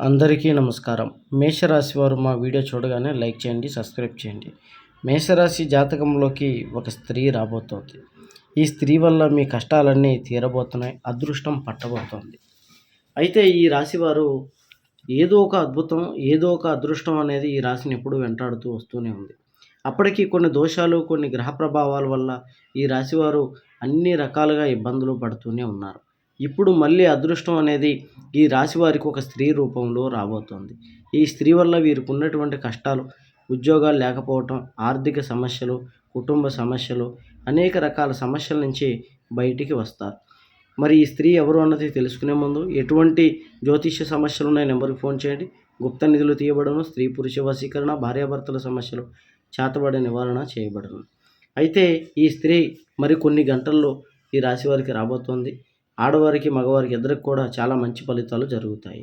అందరికీ నమస్కారం. మేషరాశి వారు మా వీడియో చూడగానే లైక్ చేయండి, సబ్స్క్రైబ్ చేయండి. మేషరాశి జాతకంలోకి ఒక స్త్రీ రాబోతోంది. ఈ స్త్రీ వల్ల మీ కష్టాలన్నీ తీరబోతున్నాయి, అదృష్టం పట్టబోతోంది. అయితే ఈ రాశివారు ఏదో ఒక అద్భుతం, ఏదో ఒక అదృష్టం అనేది ఈ రాశిని ఎప్పుడూ వెంటాడుతూ వస్తూనే ఉంది. అప్పటికి కొన్ని దోషాలు, కొన్ని గ్రహ ప్రభావాల వల్ల ఈ రాశివారు అన్ని రకాలుగా ఇబ్బందులు పడుతూనే ఉన్నారు. ఇప్పుడు మళ్ళీ అదృష్టం అనేది ఈ రాశి వారికి ఒక స్త్రీ రూపంలో రాబోతోంది. ఈ స్త్రీ వల్ల వీరికి ఉన్నటువంటి కష్టాలు, ఉద్యోగాలు లేకపోవటం, ఆర్థిక సమస్యలు, కుటుంబ సమస్యలు, అనేక రకాల సమస్యల నుంచి బయటికి వస్తారు. మరి ఈ స్త్రీ ఎవరు అన్నది తెలుసుకునే ముందు ఎటువంటి జ్యోతిష్య సమస్యలు ఉన్నాయి నెంబర్కి ఫోన్ చేయండి. గుప్త నిధులు తీయబడను, స్త్రీ పురుష వశీకరణ, భార్యాభర్తల సమస్యలు చేతబడి నివారణ చేయబడను. అయితే ఈ స్త్రీ మరి కొన్ని గంటల్లో ఈ రాశి వారికి రాబోతోంది. ఆడవారికి, మగవారికి ఇద్దరికి కూడా చాలా మంచి ఫలితాలు జరుగుతాయి.